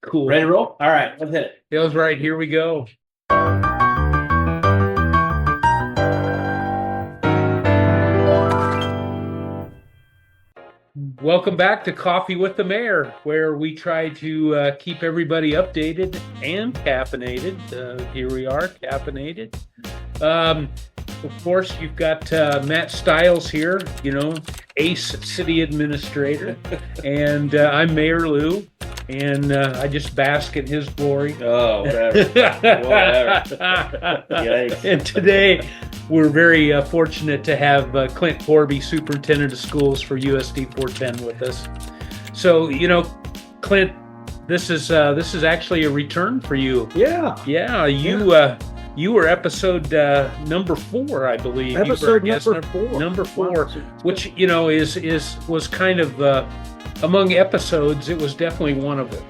Cool. Ready to roll? All right, let's hit it. Feels right. Here we go. Welcome back to Coffee with the Mayor, where we try to keep everybody updated and caffeinated. Here we are, caffeinated. Of course, you've got Matt Stiles here, Ace City Administrator, and I'm Mayor Lou, and I just bask in his glory. Oh, whatever. Yikes. And today, we're very fortunate to have Clint Corby, Superintendent of Schools for USD410 with us. So, Clint, this is actually a return for you. Yeah. Yeah, you were episode number 4, I believe. Episode number 4. Number 4, which was kind of among episodes. It was definitely one of them.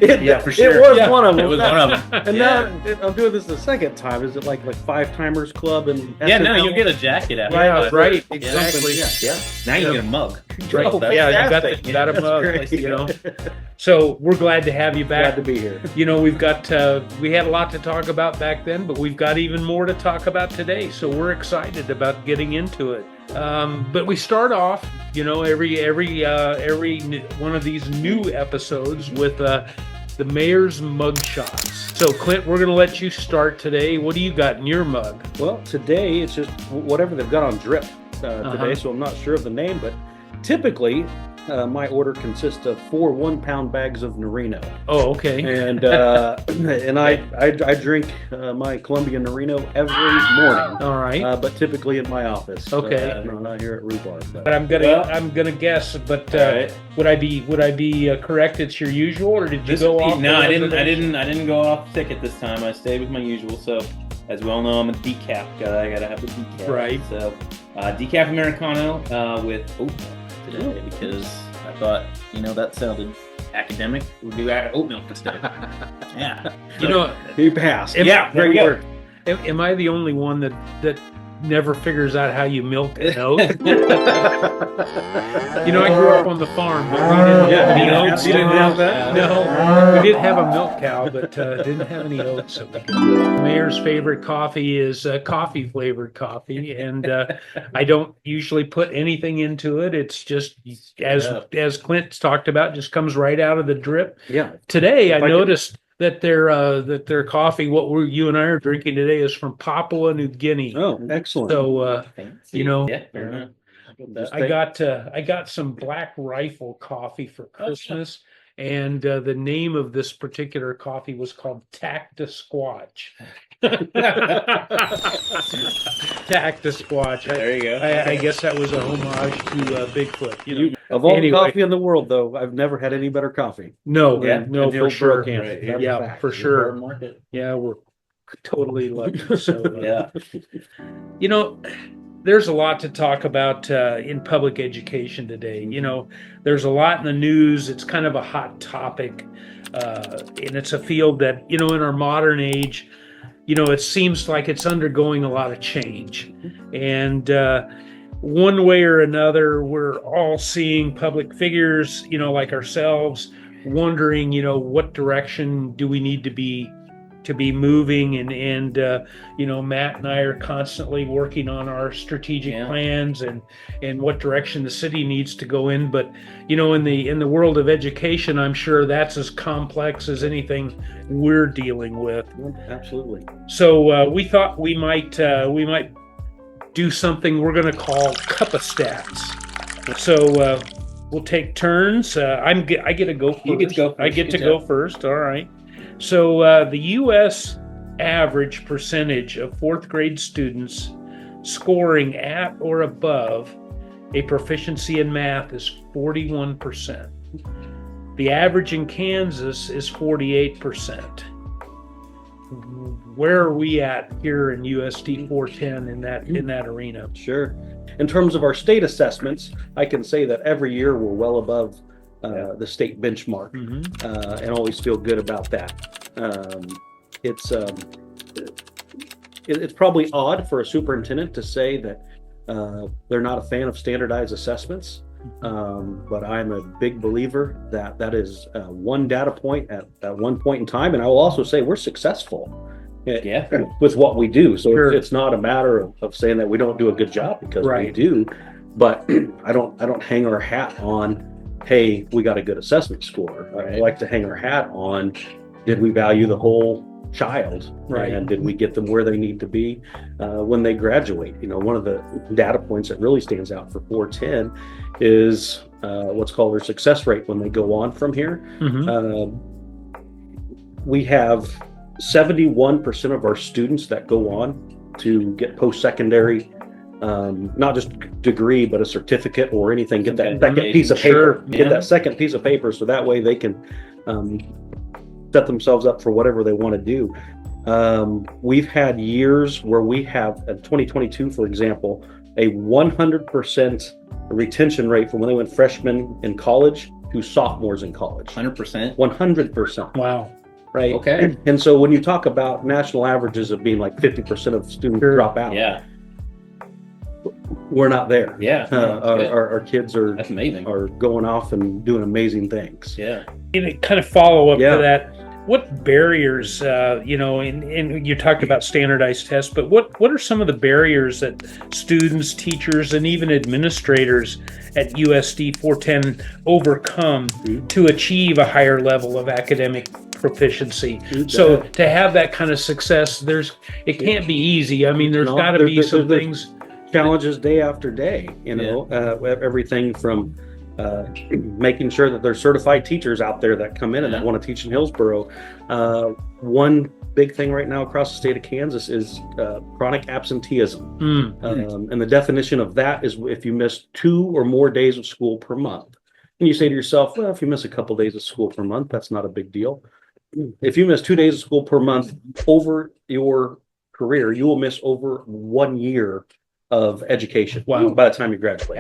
Yeah, for sure. It was one of them. It was one of them. And now I'm doing this the second time. Is it like 5 Timers Club and Yeah, no, you'll get a jacket after. Yeah, right. Exactly. Yeah. Now you get a mug. Right. Oh, Yeah, fantastic. you got a mug. Great. So we're glad to have you back. Glad to be here. We've got we had a lot to talk about back then, but we've got even more to talk about today. So we're excited about getting into it. But we start off, every one of these new episodes with the mayor's mug shots. So Clint, we're going to let you start today. What do you got in your mug? Well, today it's just whatever they've got on drip today, so I'm not sure of the name, but typically my order consists of 4 1-pound bags of Norino. Oh, okay. And I drink my Columbia Norino every morning. All right. But typically in my office. Okay. Not here at Rhubarb. But I'm gonna guess. But Right. would I be correct? It's your usual, or did you go off? No, I the didn't go off ticket this time. I stayed with my usual. So, as we all know, I'm a decaf guy. I gotta have the decaf. Right. So, decaf Americano with oatmeal today because I thought, that sounded academic. We'll do oatmeal instead. Yeah. He passed. Yeah, there we go. Am I the only one that never figures out how you milk an oat? I grew up on the farm, but we didn't have any oats. You didn't have that? No, we did have a milk cow, but didn't have any oats. So Mayor's favorite coffee is coffee flavored coffee, and I don't usually put anything into it. It's just as Clint's talked about, just comes right out of the drip. Yeah. Today, I noticed that their coffee, you and I are drinking today, is from Papua New Guinea. Oh, excellent. So Fancy. Yeah, fair enough. I got some Black Rifle coffee for Christmas, and the name of this particular coffee was called Cactus Squatch. Cactus Squatch. There you go. I guess that was a homage to Bigfoot. Of all Anyway. the coffee in the world, though, I've never had any better coffee. No, Yeah, no, than for sure. Hillsboro, Kansas. That's a Yeah, fact. for sure. Market. Yeah, we're totally lucky. So, Yeah. there's a lot to talk about in public education today. There's a lot in the news. It's kind of a hot topic, and it's a field that, in our modern age, it seems like it's undergoing a lot of change. And one way or another, we're all seeing public figures, like ourselves, wondering, what direction do we need to be moving, and Matt and I are constantly working on our strategic plans and what direction the city needs to go in. But in the world of education, I'm sure that's as complex as anything we're dealing with. Absolutely. So we thought we might do something we're going to call Cuppa Stats. So we'll take turns. I get to go first. You get to go first. I get to Good go job. first. All right. So the U.S. average percentage of 4th grade students scoring at or above a proficiency in math is 41%. The average in Kansas is 48%. Where are we at here in USD 410 in that arena? Sure. In terms of our state assessments, I can say that every year we're well above the state benchmark, and always feel good about that. It's probably odd for a superintendent to say that they're not a fan of standardized assessments, But I'm a big believer that that is one data point at one point in time. And I will also say we're successful with what we do. So it's not a matter of saying that we don't do a good job, because we do. But I don't hang our hat on, hey, we got a good assessment score. I like to hang our hat on, did we value the whole child, and did we get them where they need to be when they graduate? You know, one of the data points that really stands out for 410 is what's called their success rate when they go on from here. We have 71% of our students that go on to get post-secondary, not just degree, but a certificate or anything, get that second piece of paper, get that second piece of paper, so that way they can set themselves up for whatever they want to do. We've had years where we have, in 2022, for example, a 100% retention rate from when they went freshmen in college to sophomores in college. 100%. Wow. Right. Okay. And so when you talk about national averages of being like 50% of students drop out, we're not there. Our kids are, that's amazing, are going off and doing amazing things. And kind of follow up to that, what barriers, you know, and you talked about standardized tests, but what are some of the barriers that students, teachers, and even administrators at USD410 overcome to achieve a higher level of academic proficiency? So to have that kind of success, it can't be easy. I mean, there's got to be some things. Challenges day after day, you know, everything from making sure that there's certified teachers out there that come in and that want to teach in Hillsboro. One big thing right now across the state of Kansas is chronic absenteeism. And the definition of that is if you miss 2 or more days of school per month. And you say to yourself, well, if you miss a couple days of school per month, that's not a big deal. If you miss 2 days of school per month over your career, you will miss over 1 year of education by the time you graduate.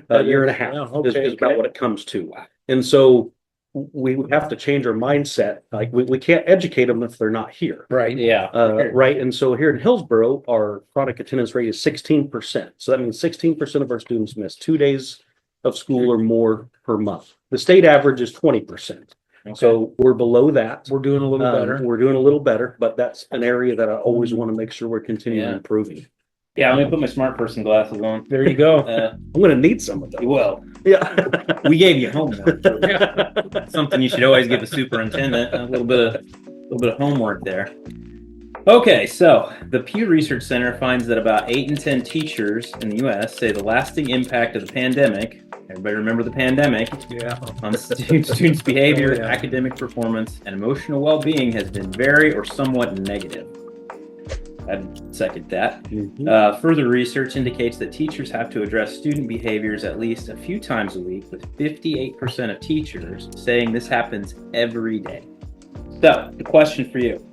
A year and a half is about what it comes to. And so we have to change our mindset. Like we can't educate them if they're not here. Right. And so here in Hillsboro, our chronic attendance rate is 16%. So that means 16% of our students miss 2 days of school or more per month. The state average is 20%. So we're below that. We're doing a little better. We're doing a little better, but that's an area that I always want to make sure we're continuing improving. I'm gonna put my smart person glasses on. There you go. I'm gonna need some of those. Well, we gave you homework. Something you should always give a superintendent, a little bit of homework there. Okay, so the Pew Research Center finds that about 8 in 10 teachers in the U.S. say the lasting impact of the pandemic, everybody remember the pandemic, on students' behavior, academic performance, and emotional well-being has been very or somewhat negative. I'd second that. Further research indicates that teachers have to address student behaviors at least a few times a week, with 58% of teachers saying this happens every day. So, the question for you.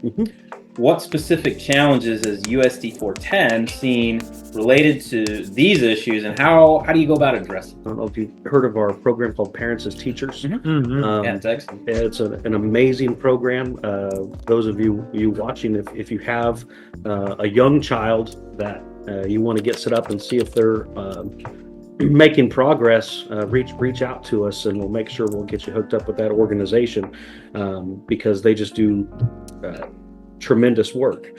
What specific challenges is USD 410 seen related to these issues, and how do you go about addressing them? I don't know if you've heard of our program called Parents as Teachers. It's excellent. It's an amazing program. Those of you watching, if you have a young child that you want to get set up and see if they're making progress, reach out to us, and we'll make sure we'll get you hooked up with that organization, because they just do tremendous work.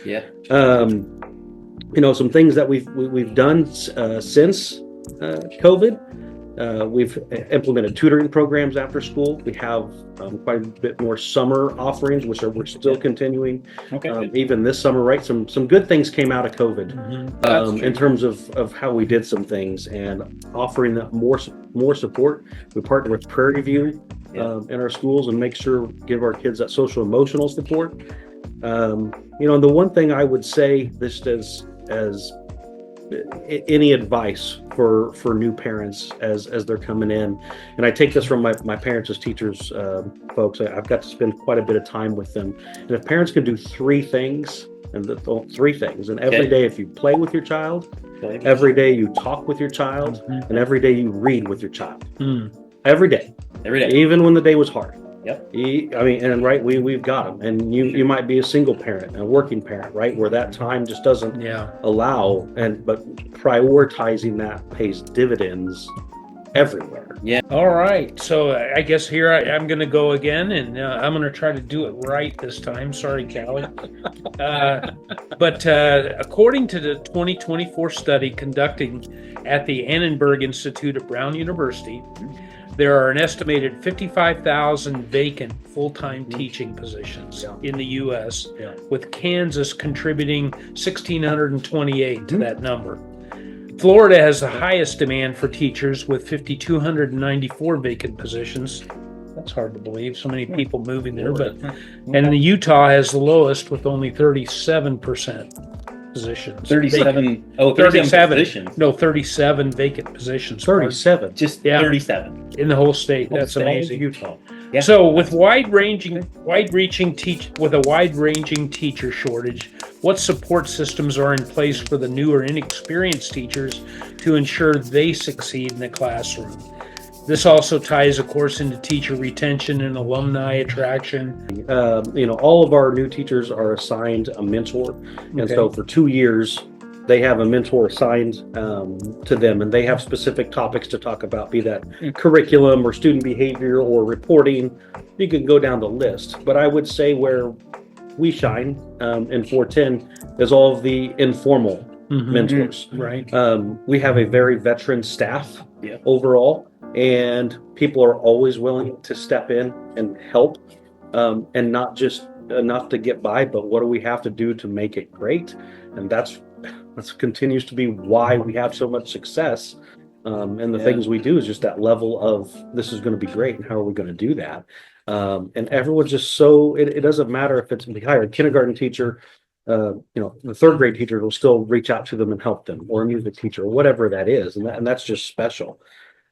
You know, some things that we've done since COVID. We've implemented tutoring programs after school. We have quite a bit more summer offerings, which we're still continuing. Even this summer, right? Some good things came out of COVID in terms of how we did some things and offering that more support. We partner with Prairie View in our schools and make sure give our kids that social emotional support. You know, and the one thing I would say, this as any advice for new parents as they're coming in, and I take this from my parents as teachers, folks. I've got to spend quite a bit of time with them, and if parents can do 3 things, and every day, if you play with your child, every day you talk with your child, and every day you read with your child, every day, even when the day was hard. I mean, and we've got them, and you might be a single parent, a working parent, right, where that time just doesn't allow, but prioritizing that pays dividends everywhere. All right. So I guess here I'm going to go again, and I'm going to try to do it right this time. Sorry, Callie. But according to the 2024 study conducted at the Annenberg Institute at Brown University, there are an estimated 55,000 vacant full-time teaching positions in the U.S., with Kansas contributing 1,628 to that number. Florida has the highest demand for teachers with 5,294 vacant positions. That's hard to believe, so many people moving there. And Utah has the lowest with only 37% positions. 37. Oh, 37 positions. No, 37 vacant positions. 37. Just Yeah. 37. In the whole state. That's All of amazing. Utah. Yeah. So with a wide-ranging teacher shortage, what support systems are in place for the new or inexperienced teachers to ensure they succeed in the classroom? This also ties, of course, into teacher retention and alumni attraction. All of our new teachers are assigned a mentor, and Okay. so for 2 years they have a mentor assigned to them, and they have specific topics to talk about, be that curriculum or student behavior or reporting. You can go down the list, but I would say where we shine in 410 is all of the informal mentors. Right. We have a very veteran staff Yeah. overall, and people are always willing to step in and help, and not just enough to get by, but what do we have to do to make it great? And that continues to be why we have so much success. And the things we do is just that level of this is going to be great, and how are we going to do that? And everyone's just so it doesn't matter if it's the higher kindergarten teacher, the third grade teacher will still reach out to them and help them, or a music teacher, or whatever that is, and that's just special.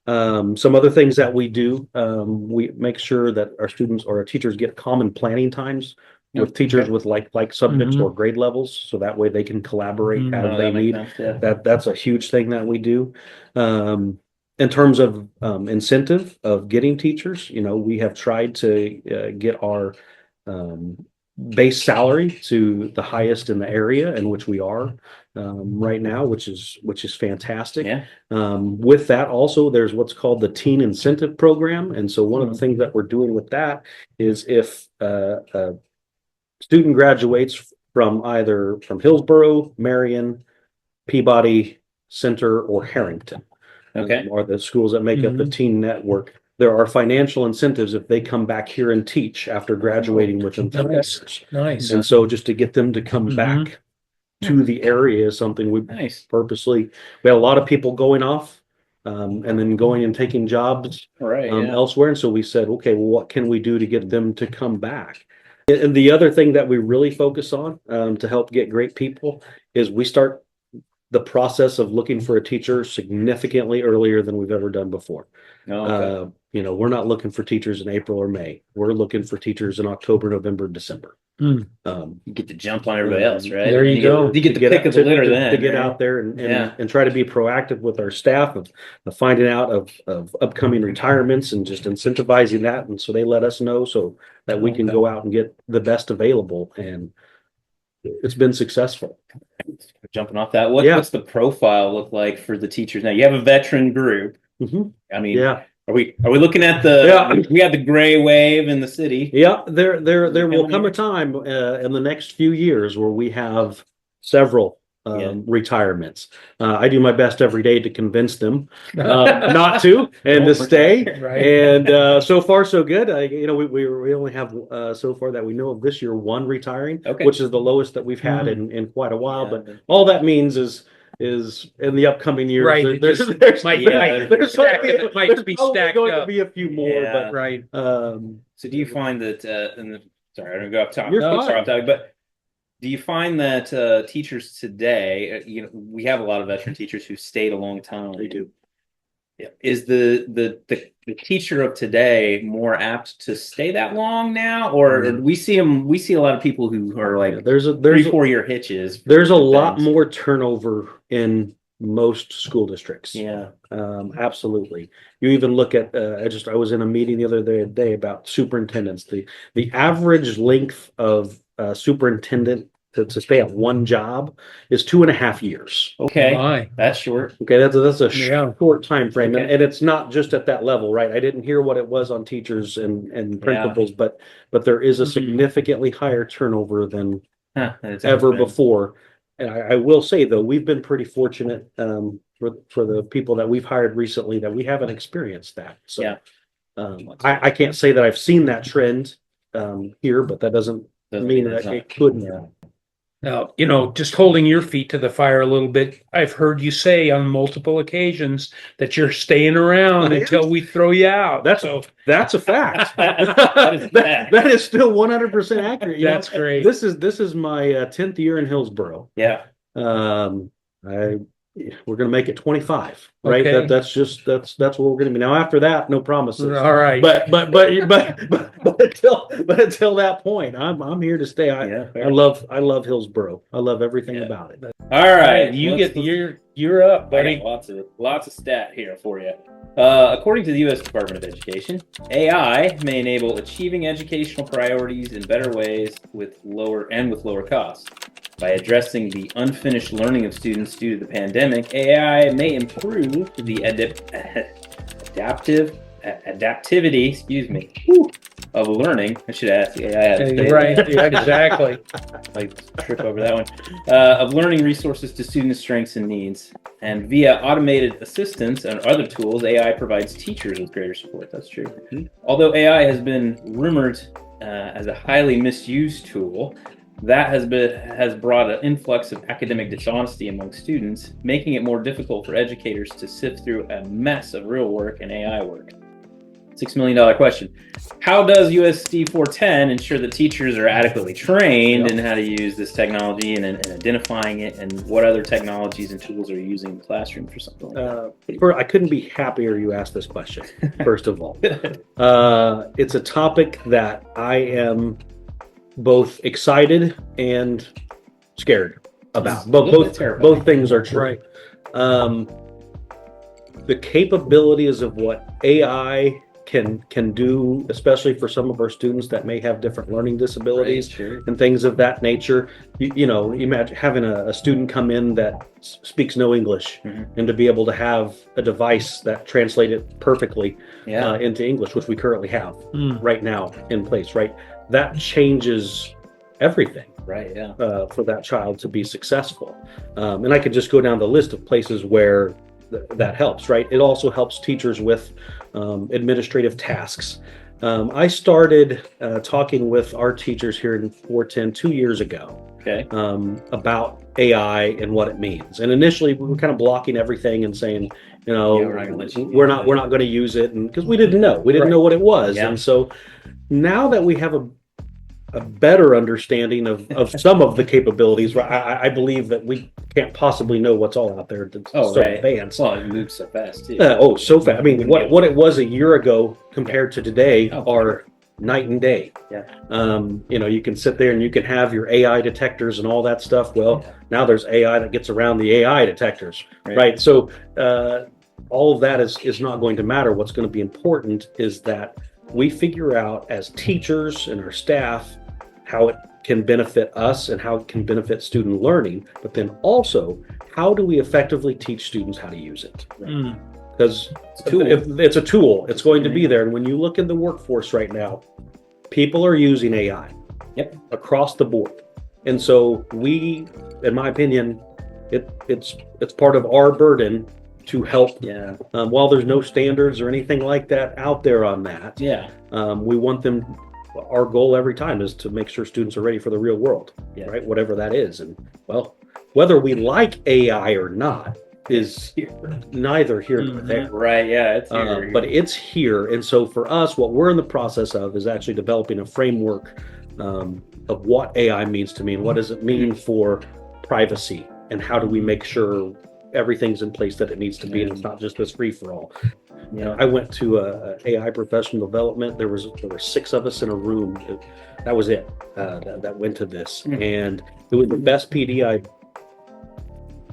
Some other things that we do, we make sure that our students or our teachers get common planning times with teachers with like subjects or grade levels, so that way they can collaborate as they need. That's a huge thing that we do. In terms of incentive of getting teachers, we have tried to get our base salary to the highest in the area in which we are right now, which is fantastic. With that, also there's what's called the teen incentive program, and so one of the things that we're doing with that is if a student graduates from either from Hillsboro, Marion, Peabody, Center, or Harrington, or the schools that make up the teen network, there are financial incentives if they come back here and teach after graduating within 3 years. Nice. And so just to get them to come back to the area is something we purposely, we had a lot of people going off and then going and taking jobs elsewhere. And so we said, okay, well, what can we do to get them to come back? And the other thing that we really focus on to help get great people is we start the process of looking for a teacher significantly earlier than we've ever done before. We're not looking for teachers in April or May. We're looking for teachers in October, November, December. You get to jump on everybody else, right? There you go. You get to pick up the litter then. To get out there and try to be proactive with our staff of finding out of upcoming retirements and just incentivizing that. And so they let us know so that we can go out and get the best available. And it's been successful. Jumping off that, what's the profile look like for the teachers now? You have a veteran group. I mean, are we looking at we have the gray wave in the city? There will come a time in the next few years where we have several retirements. I do my best every day to convince them not to and to stay. And so far so good. We only have so far that we know of this year one retiring, which is the lowest that we've had in quite a while. But all that means is in the upcoming years, there's might be stacked going up. to be a few more. But so do you find that? Sorry, I'm gonna go up top. You're fine. But do you find that teachers today, we have a lot of veteran teachers who stayed a long time. They do. Is the teacher of today more apt to stay that long now, or we see a lot of people who are like there's 3-4 year hitches. There's a lot more turnover in most school districts. Absolutely. You even look at I was in a meeting the other day about superintendents. The average length of superintendent to stay at one job is 2.5 years. Okay, My. that's short. Okay, that's a Yeah. short time frame, Okay. and it's not just at that level, right? I didn't hear what it was on teachers and principals, but there is a Mhm. significantly higher turnover than Huh, that's ever interesting. before. And I will say though, we've been pretty fortunate for the people that we've hired recently that we haven't experienced that. So Yeah. I can't say that I've seen that trend here, but that doesn't mean that it's not- it couldn't. Yeah. Now, just holding your feet to the fire a little bit, I've heard you say on multiple occasions that you're staying around I am. until we throw you out. That's so That's a fact. That is a fact. That is still 100% accurate. You know, that's great. This is my 10th year in Hillsboro. Yeah. We're going to make it 25, right? Okay. That's what we're going to be. Now after that, no promises. All right. But until that point, I'm here to stay. Yeah, fair. I love Hillsboro. I love everything Yeah. about it. All right. You're up, I buddy. got lots of stat here for you. According to the U.S. Department of Education, AI may enable achieving educational priorities in better ways with lower costs. By addressing the unfinished learning of students due to the pandemic, AI may improve the adaptivity, of learning. I should ask the AI how to say Right. that. Yeah, exactly. I trip over that one. Of learning resources to students' strengths and needs. And via automated assistance and other tools, AI provides teachers with greater support. That's true. Mm-hmm. Although AI has been rumored as a highly misused tool, that has brought an influx of academic dishonesty among students, making it more difficult for educators to sift through a mess of real work and AI work. $6 million question. How does USD410 ensure that teachers are adequately trained in how to use this technology and identifying it, and what other technologies and tools are you using in the classroom for something like that? I couldn't be happier you asked this question, first of all. It's a topic that I am both excited and scared about. Both things are true. Right. The capabilities of what AI can do, especially for some of our students that may have different learning disabilities and things of that nature. You know, imagine having a student come in that speaks no English, and to be able to have a device that translates it perfectly into English, which we currently have right now in place, right? That changes everything. Right, yeah. For that child to be successful. And I could just go down the list of places where that helps, right? It also helps teachers with administrative tasks. I started talking with our teachers here in 410 2 years ago about AI and what it means. And initially we were kind of blocking everything and saying, you know, we're not going to use it, and because we didn't know what it was. And so now that we have a better understanding of some of the capabilities, I believe that we can't possibly know what's all out there that's so advanced. Well, it moves so fast too. So fast. I mean, what it was a year ago compared to today are night and day. You know, you can sit there and you can have your AI detectors and all that stuff. Well, now there's AI that gets around the AI detectors, right? So all of that is not going to matter. What's going to be important is that we figure out as teachers and our staff how it can benefit us and how it can benefit student learning, but then also how do we effectively teach students how to use it? Because it's a tool. It's going to be there. And when you look in the workforce right now, people are using AI across the board. And so we, in my opinion, it's part of our burden to help. While there's no standards or anything like that out there on that, we want them. Our goal every time is to make sure students are ready for the real world, right? Whatever that is. And well, whether we like AI or not is neither here nor there. Right, yeah, it's here. But it's here. And so for us, what we're in the process of is actually developing a framework of what AI means to me and what does it mean for privacy, and how do we make sure everything's in place that it needs to be, and it's not just this free-for-all. I went to a AI professional development. There were 6 of us in a room. That was it. That went to this, and it was the best PD I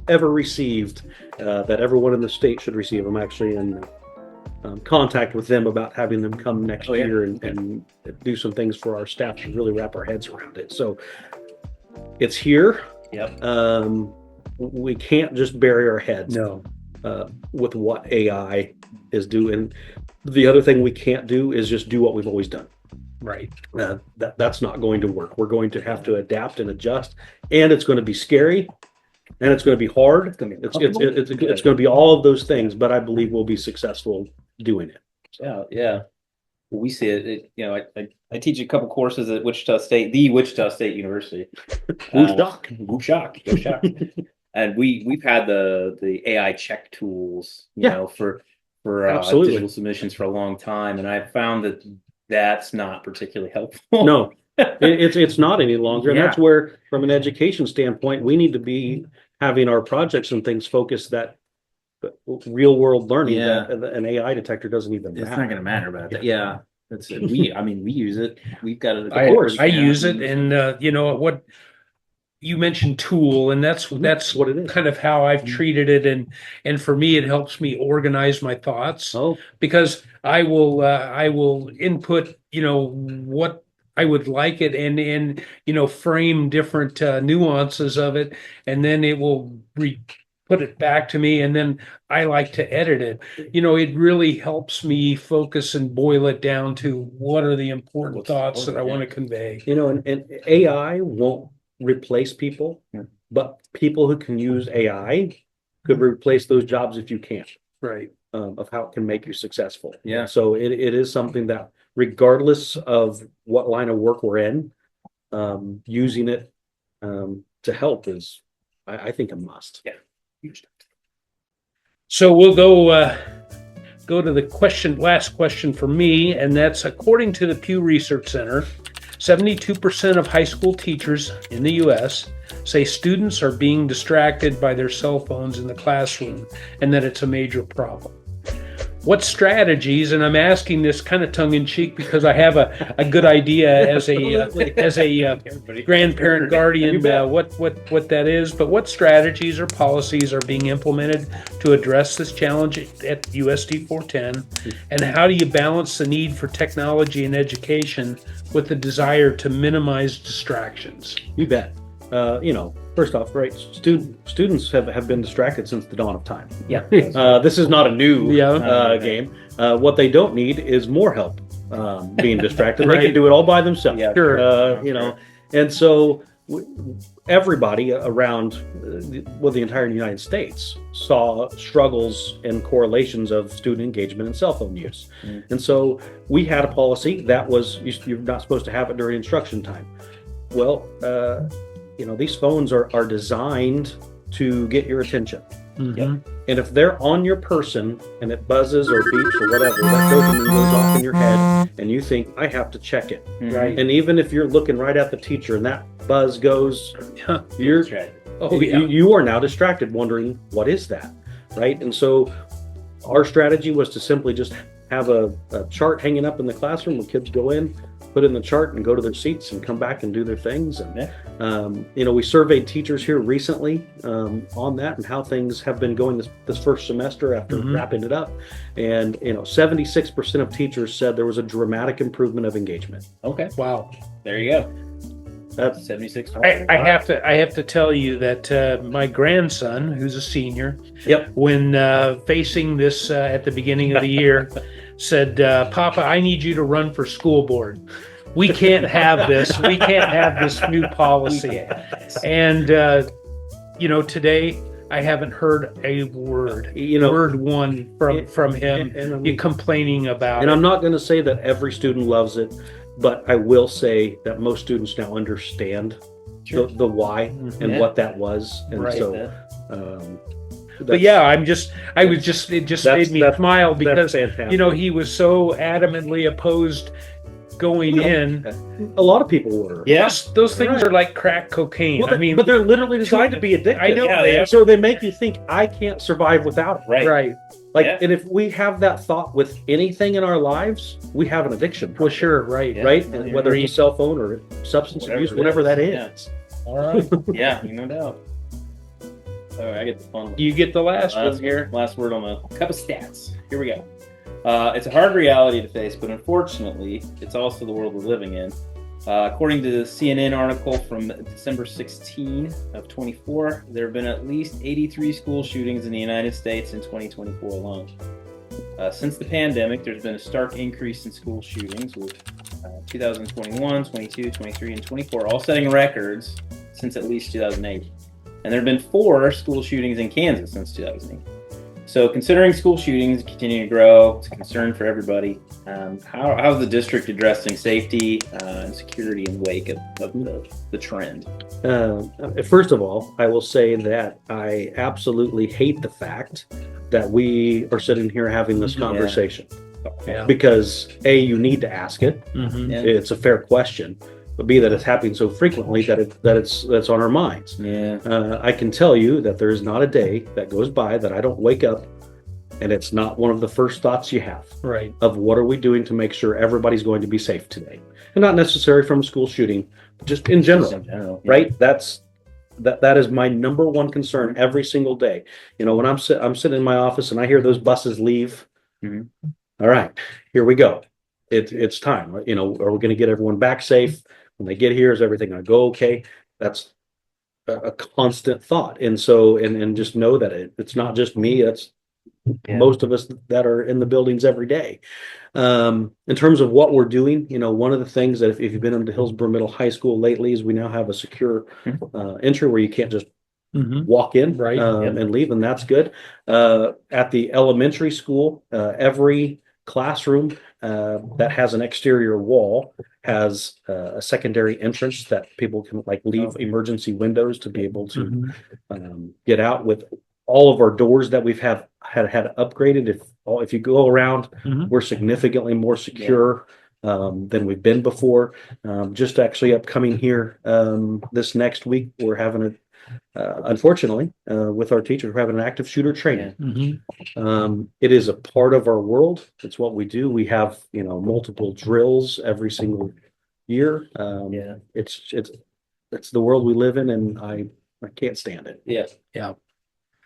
ever received. That everyone in the state should receive. I'm actually in contact with them about having them come next year and do some things for our staff to really wrap our heads around it. So it's here. Yep. We can't just bury our heads No. with what AI is doing. The other thing we can't do is just do what we've always done. Right. That's not going to work. We're going to have to adapt and adjust, and it's going to be scary, and it's going to be hard. It's going to be all of those things, but I believe we'll be successful doing it. Yeah, yeah. We see it. You know, I teach a couple courses at Wichita State, the Wichita State University. Woo shock. And we've had the AI check tools, you know, for digital submissions for a long time, and I've found that that's not particularly helpful. No, it's not any longer, and that's where, from an education standpoint, we need to be having our projects and things focused that real world learning that an AI detector doesn't even matter. It's not going to matter about that. Yeah, that's we use it. We've got it. Of course, I use it, and you know what. You mentioned tool, and that's what it is. Kind of how I've treated it, and for me, it helps me organize my thoughts. Because I will input, you know, what I would like it, and you know, frame different nuances of it, and then it will put it back to me, and then I like to edit it. You know, it really helps me focus and boil it down to what are the important thoughts that I want to convey. You know, and AI won't replace people, but people who can use AI could replace those jobs if you can't. Right. Of how it can make you successful. Yeah. So it is something that, regardless of what line of work we're in, using it to help is, I think, a must. Yeah. Huge. So we'll go to the last question for me, and that's according to the Pew Research Center, 72% of high school teachers in the U.S. say students are being distracted by their cell phones in the classroom, and that it's a major problem. What strategies, and I'm asking this kind of tongue in cheek because I have a good idea as a grandparent guardian what that is, but what strategies or policies are being implemented to address this challenge at USD410, and how do you balance the need for technology and education with the desire to minimize distractions? You bet. You know, first off, right, students have been distracted since the dawn of time. Yeah. This is not a new game. What they don't need is more help being distracted. They can do it all by themselves. Yeah, sure. You know, and so everybody around the entire United States saw struggles and correlations of student engagement and cell phone use. And so we had a policy that was, you're not supposed to have it during instruction time. Well, you know, these phones are designed to get your attention. And if they're on your person and it buzzes or beeps or whatever, that dopamine goes off in your head and you think, I have to check it. Right. And even if you're looking right at the teacher and that buzz goes, you are now distracted wondering, what is that? Right. And so our strategy was to simply just have a chart hanging up in the classroom when kids go in, put in the chart and go to their seats and come back and do their things. And, you know, we surveyed teachers here recently on that and how things have been going this first semester after wrapping it up. And, you know, 76% of teachers said there was a dramatic improvement of engagement. Okay. Wow. There you go. That's 76. I have to tell you that my grandson, who's a senior, when facing this at the beginning of the year, said, Papa, I need you to run for school board. We can't have this. We can't have this new policy. And, you know, today I haven't heard a word, word one from him complaining about it. And I'm not going to say that every student loves it, but I will say that most students now understand the why and what that was. And so, but yeah, it just made me smile because, you know, he was so adamantly opposed going in. A lot of people were. Yes, those things are like crack cocaine. Well, but they're literally designed to be addictive. I know. So they make you think, I can't survive without it. Right. Like, and if we have that thought with anything in our lives, we have an addiction. Well, sure, right. And whether it's a cell phone or substance abuse, whatever that is. All right. Yeah, no doubt. All right, I get the fun one. You get the last one here. Last word on the Cuppa Stats. Here we go. It's a hard reality to face, but unfortunately, it's also the world we're living in. According to the CNN article from December 16 of 24, there have been at least 83 school shootings in the United States in 2024 alone. Since the pandemic, there's been a stark increase in school shootings, with 2021, 22, 23, and 24 all setting records since at least 2008. And there have been 4 school shootings in Kansas since 2008. So considering school shootings continue to grow, it's a concern for everybody. How's the district addressing safety and security in the wake of the trend? First of all, I will say that I absolutely hate the fact that we are sitting here having this conversation. Yeah. Because A, you need to ask it. Mhm. Yeah. It's a fair question. But B, that it's happening so frequently that it's on our minds. Yeah. I can tell you that there is not a day that goes by that I don't wake up and it's not one of the first thoughts you have Right. of what are we doing to make sure everybody's going to be safe today, and not necessarily from a school shooting, but just in general, Just in general, yeah. right? That is my number one concern every single day. You know, when I'm sitting in my office and I hear those buses leave. Mhm. All right, here we go. It's time. You know, are we going to get everyone back safe? When they get here, is everything going to go okay? That's a constant thought. And so, and just know that it's not just me. It's Yeah. most of us that are in the buildings every day. In terms of what we're doing, you know, one of the things that if you've been into Hillsboro Middle High School lately is we now have a secure entry where you can't just Mhm. walk in Right. and leave, and that's good. At the elementary school, every classroom that has an exterior wall has a secondary entrance that people can like leave emergency windows to be able to Mhm. get out. With all of our doors that we've had upgraded, if you go around, Mhm. we're significantly more secure than we've been before. Just actually upcoming here this next week, we're having unfortunately, with our teachers, we're having an active shooter training. Mhm. It is a part of our world. It's what we do. We have, you know, multiple drills every single year. Yeah. It's the world we live in, and I can't stand it. Yeah. Yeah.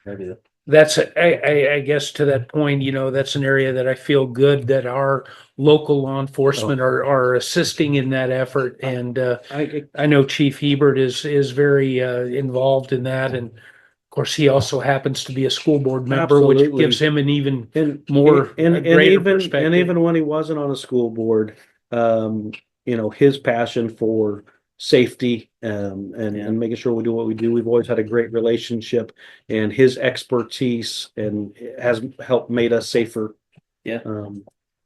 Maybe. That's I guess to that point, you know, that's an area that I feel good that our local law enforcement are assisting in that effort. And I know Chief Hebert is very involved in that, and of course he also happens to be a school board member, which Absolutely. gives him an even And more and a greater even perspective. even when he wasn't on a school board, you know, his passion for safety and making sure we do what we do. We've always had a great relationship, and his expertise and has helped made us safer. Yeah.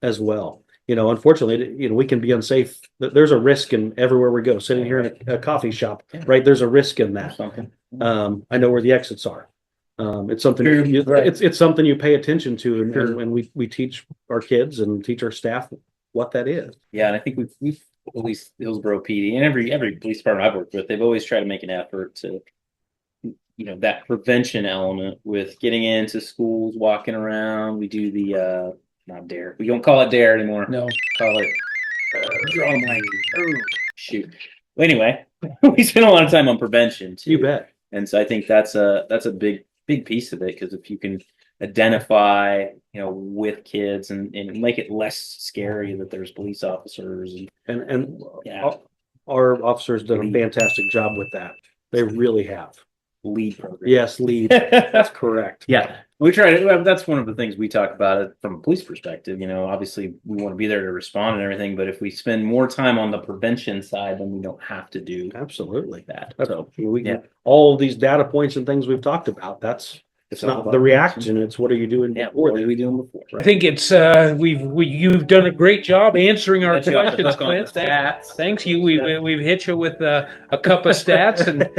As well. You know, unfortunately, you know, we can be unsafe. There's a risk in everywhere we go. Sitting here in a coffee shop, right? There's a risk in that. Something. I know where the exits are. It's something Right. it's something you pay attention to, and, Sure. and we teach our kids and teach our staff what that is. Yeah, and I think we've at least Hillsboro PD and every police department I've worked with, they've always tried to make an effort to, you know, that prevention element with getting into schools, walking around. We do the not dare. We don't call it dare anymore. No. Call it draw my shoot. Well, anyway, we spend a lot of time on prevention too. You bet. And so I think that's a big piece of it, because if you can identify, you know, with kids and make it less scary that there's police officers And yeah, our officers done a fantastic job with that. They really have. lead program. Yes, lead. That's correct. Yeah, we try to. That's one of the things we talk about it from a police perspective. You know, obviously we want to be there to respond and everything, but if we spend more time on the prevention side, then we don't have to do Absolutely. that. So So we yeah. all of these data points and things we've talked about. It's all not about the reaction. It's what are you doing yeah, before what that? are we doing before? I think it's you've done a great job answering our Let you off the questions, hook on the Clint. stats. Thanks you. We've hit you with a Cuppa Stats, and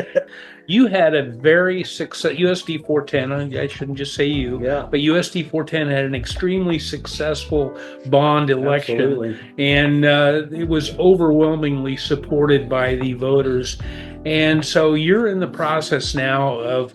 you had a very success. USD410. I shouldn't just say you, Yeah. but USD410 had an extremely successful bond election, Absolutely. and it was overwhelmingly supported by the voters. And so you're in the process now of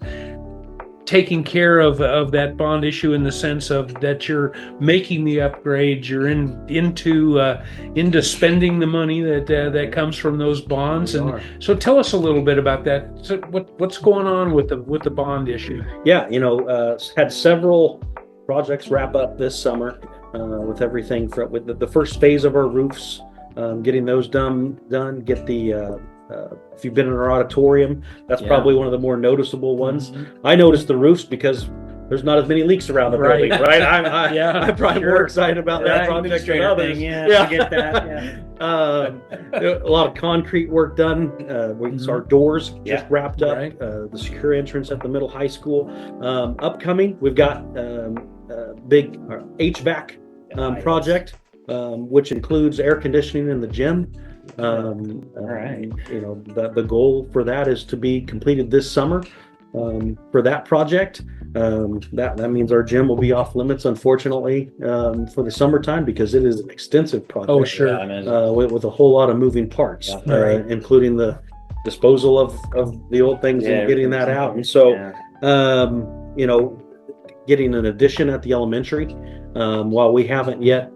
taking care of that bond issue, in the sense of that you're making the upgrades, you're into spending the money that comes from those bonds. We And are. so tell us a little bit about that. So what's going on with the bond issue? Yeah, you know, had several projects wrap up this summer with everything with the first phase of our roofs getting those done. Get the if you've been in our auditorium, that's probably one of the more noticeable ones. I noticed the roofs because there's not as many leaks around the building, right? I'm probably more excited about that project than others. I get that. A lot of concrete work done. Our doors just wrapped up. The secure entrance at the middle high school. Upcoming, we've got big HVAC project, which includes air conditioning in the gym. The goal for that is to be completed this summer. For that project, that means our gym will be off limits, unfortunately, for the summertime because it is an extensive project. Oh, sure. With a whole lot of moving parts, including the disposal of the old things and getting that out. And so, getting an addition at the elementary, while we haven't yet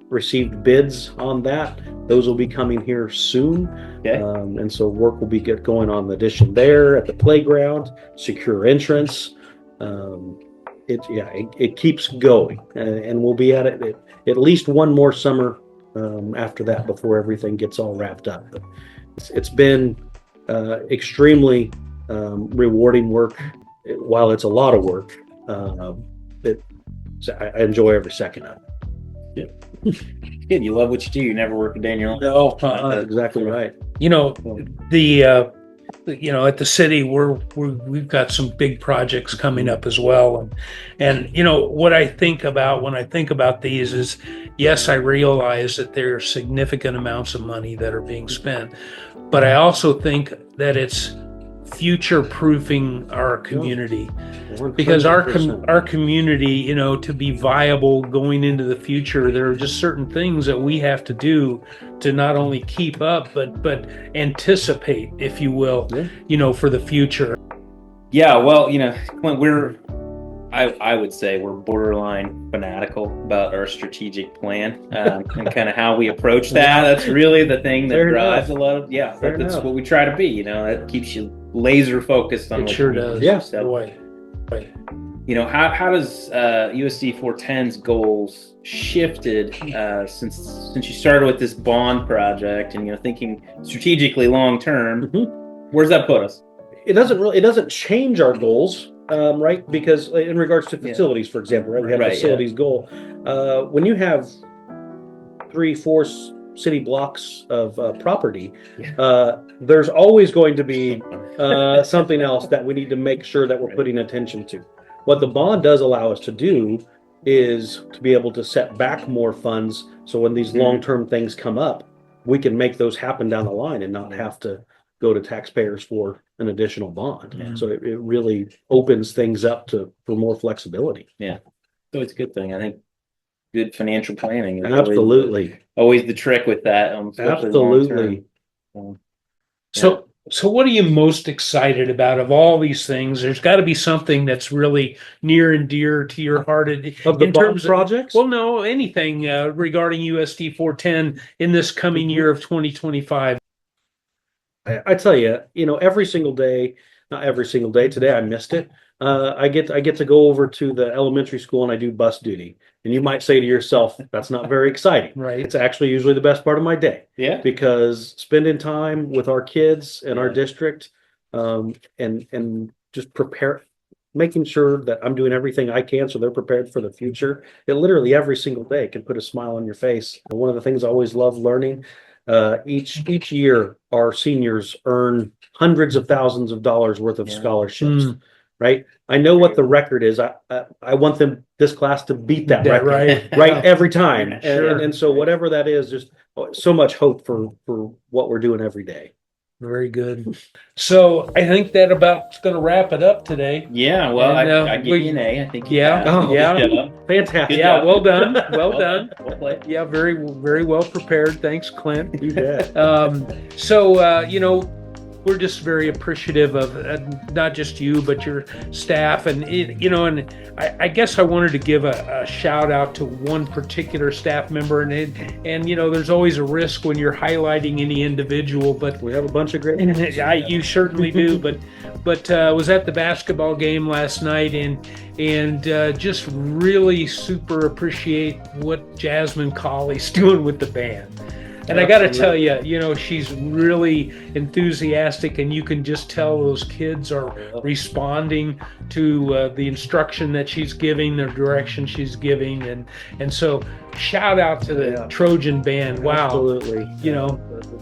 received bids on that, those will be coming here soon. And so work will be going on the addition there, at the playground, secure entrance. It keeps going, and we'll be at it at least one more summer after that before everything gets all wrapped up. But it's been extremely rewarding work. While it's a lot of work, I enjoy every second of it. Good. You love what you do. You never work a day in your life. No, That's exactly right. At the city, we've got some big projects coming up as well, and what I think about when I think about these is, yes, I realize that there are significant amounts of money that are being spent, but I also think that it's future-proofing our community, because our community, to be viable going into the future, there are just certain things that we have to do to not only keep up but anticipate, if you will, for the future. Yeah, well, Clint, I would say we're borderline fanatical about our strategic plan and kind of how we approach that. That's really the thing that drives a lot of, that's what we try to be, that keeps you laser focused on it. Sure does. Yeah. Right. How does USD410's goals shifted since you started with this bond project and thinking strategically long term? Where's that put us? It doesn't change our goals, right? Because in regards to facilities, for example, right, we have a facilities goal. When you have 3-4 city blocks of property, there's always going to be something else that we need to make sure that we're putting attention to. What the bond does allow us to do is to be able to set back more funds, so when these long-term things come up, we can make those happen down the line and not have to go to taxpayers for an additional bond. So it really opens things up for more flexibility. So it's a good thing. I think good financial planning is always the trick with that. Absolutely. So what are you most excited about of all these things? There's got to be something that's really near and dear to your heart of the bond projects. Well, no, anything regarding USD 410 in this coming year of 2025. I tell you, every single day, not every single day. Today I missed it. I get to go over to the elementary school and I do bus duty. And you might say to yourself, that's not very exciting. Right. It's actually usually the best part of my day. Yeah. Because spending time with our kids and our district, and just making sure that I'm doing everything I can so they're prepared for the future. It literally every single day can put a smile on your face. And one of the things I always love learning, each year our seniors earn hundreds of thousands of dollars worth of scholarships. Right. I know what the record is. I want this class to beat that record, right? Every time. And so whatever that is, just so much hope for what we're doing every day. Very good. So I think that about going to wrap it up today. Yeah. Well, I give you an A. I think. Fantastic. Yeah. Well done. Well done. Well played. Yeah. Very, very well prepared. Thanks, Clint. You bet. We're just very appreciative of not just you, but your staff. And I guess I wanted to give a shout out to one particular staff member. And there's always a risk when you're highlighting any individual, but we have a bunch of great. You certainly do. But was at the basketball game last night and just really super appreciate what Jasmine Colley's doing with the band. And I got to tell Absolutely. you, she's really enthusiastic, and you can just tell those kids are responding to the instruction that she's giving, the direction she's giving, and so shout out to the Yeah. Trojan band. Wow, Absolutely. You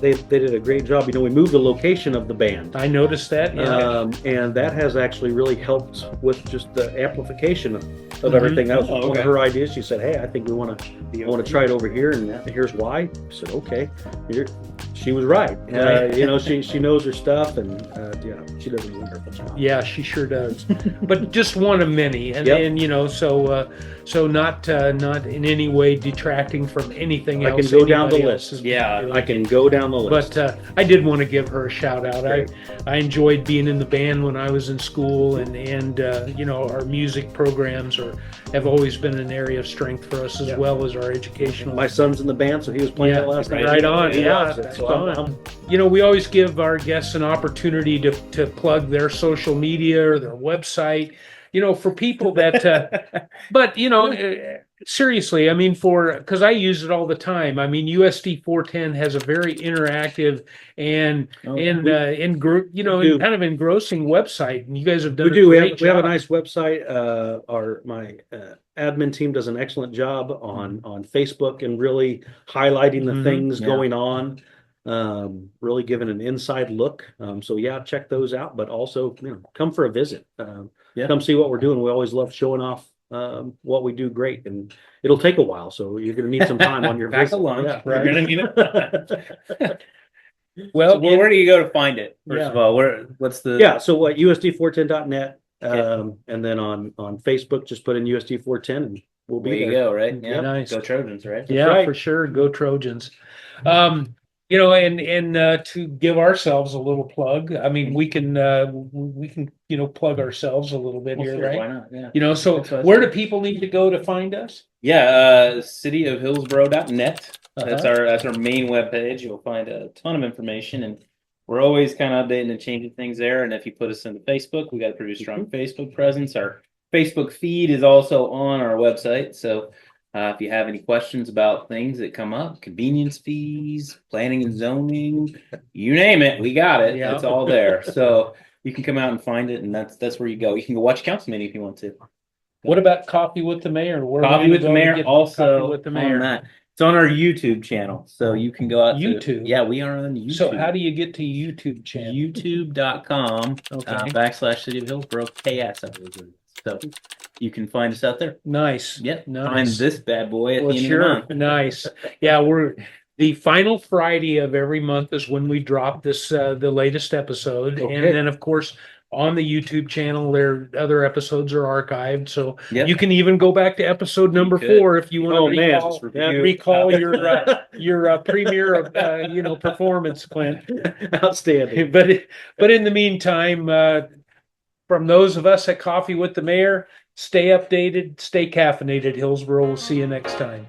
They did a great job. We moved the location of the band. I noticed that. Yeah, And that has actually really helped with just the amplification of Mhm. everything. That was Oh, one okay. of her ideas. She said, "Hey, I think we want to try it over here, and here's why." I said, "Okay." She was right. Right. She knows her stuff, and she does a wonderful job. yeah, she sure does. But just one of many, and Yep. so not in any way detracting from anything I else. can go down the anybody list. else is Yeah, doing. I can go down the list. But I did want to give her a shout out. Great. I enjoyed being in the band when I was in school, and our music programs have always been an area of strength for us, as Yeah. well as our educational. My son's in the band, so he was playing it last night. Right on. He Yeah, loves it. that's So fun. We always give our guests an opportunity to plug their social media or their website. For people that, but seriously, I mean, because I use it all the time. I mean, USD410 has a very interactive and do. kind of engrossing website, and you guys have done We a do. We great have a job. nice website. My admin team does an excellent job on Facebook and really highlighting the Mhm. things Yeah. going on. Really giving an inside look. So yeah, check those out. But also, come for a visit. Yeah. Come see what we're doing. We always love showing off what we do great, and it'll take a while. So you're going to need some time on your Pack visit. a lunch. Yeah, We're gonna need it. Well, So where do you go to find it? First Yeah. of all, what's the Yeah. So what USD410.net, Okay. and then on Facebook, just put in USD410, and we'll be There you there. go, right? Yeah. Yep. Nice. Go Trojans, right? Yeah, right. for sure. Go Trojans. And to give ourselves a little plug, I mean, we can plug ourselves a little bit Well, here, sure, right? why not? Yeah. So That's what I where do said. people need to go to find us? Yeah, cityofhillsboro.net. That's Uh-huh. our main webpage. You'll find a ton of information, and we're always kind of updating and changing things there. And if you put us into Facebook, we got a pretty strong Facebook presence. Our Facebook feed is also on our website. So if you have any questions about things that come up, convenience fees, planning and zoning, you name it, we got it. Yeah. It's all there. So you can come out and find it, and that's where you go. You can go watch a council meeting if you want to. What about Coffee with the Mayor? Where are we Coffee gonna with the go to Mayor get also Coffee with the on Mayor? that. It's on our YouTube channel, so you can go out YouTube? Yeah, we are on YouTube. So how do you get to YouTube channel? YouTube.com Okay. / City of Hillsboro KS. I believe it is. So you can find us out there. Nice. Yep. Nice. Find this bad boy at Well, the end of the sure. month. Nice. Yeah, the final Friday of every month is when we drop the latest episode. Okay. And then, of course, on the YouTube channel, there other episodes are archived. So Yep. you can even go back to episode number could. 4 if you want Oh to man, recall your premiere of performance, Clint. outstanding. But in the meantime, from those of us at Coffee with the Mayor, stay updated, stay caffeinated, Hillsboro. We'll see you next time.